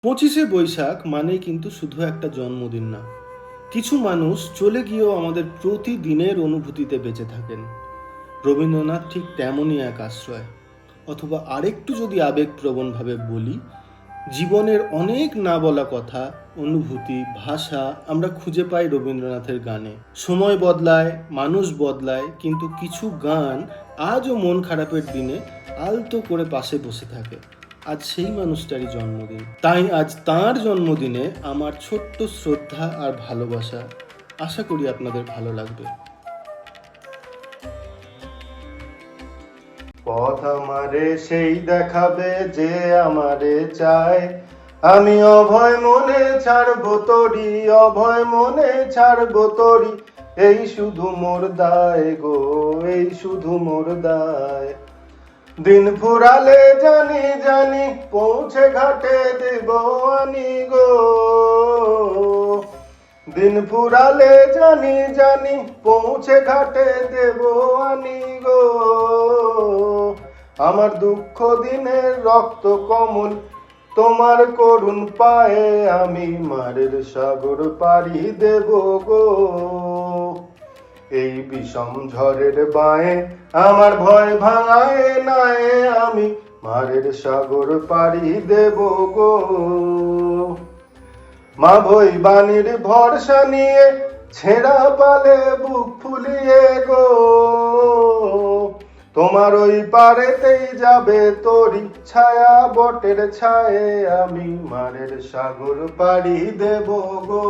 পঁচিশে বৈশাখ মানেই কিন্তু শুধু একটা জন্মদিন না। কিছু মানুষ চলে গিয়েও আমাদের প্রতিদিনের অনুভূতিতে বেঁচে থাকেন। রবীন্দ্রনাথ ঠিক তেমনই এক আশ্রয়। অথবা আরেকটু যদি আবেগপ্রবণভাবে বলি, জীবনের অনেক না বলা কথা, অনুভূতি, ভাষা আমরা খুঁজে পাই রবীন্দ্রনাথের গানে। সময় বদলায়, মানুষ বদলায়, কিন্তু কিছু গান আজও মন খারাপের দিনে আলতো করে পাশে বসে থাকে। আজ সেই মানুষটারই জন্মদিন, তাই আজ তাঁর জন্মদিনে আমার ছোট্ট শ্রদ্ধা আর ভালোবাসা। আশা করি আপনাদের ভালো লাগবে। পথ আমারে সেই দেখাবে যে আমারে চায়, আমি অভয় মনে ছাড়বো তরি, অভয় মনে ছাড়বো তরি, এই শুধু মোর দায় গো, এই শুধু মোর দায়। দিন ফুরালে জানি জানি পৌঁছে ঘাটে দেব আনি গো, দিন ফুরালে জানি জানি পৌঁছে ঘাটে দেব আনি গো। আমার দুঃখ দিনের রক্ত কমল তোমার করুণ পায়ে, আমি মারের সাগর পাড়ি দেব গো। এই বিষম ঝড়ের বায়ে আমার ভয় ভাঙায় নাই, আমি মারের সাগর পাড়ি দেব গো। মা ভই বাণীর ভরসা নিয়ে ছেঁড়া পালে বুক ফুলিয়ে গো, তোমার ওই পারেতেই যাবে তোরি ছায়া বটের ছায়ে, আমি মারের সাগর পাড়ি দেব গো।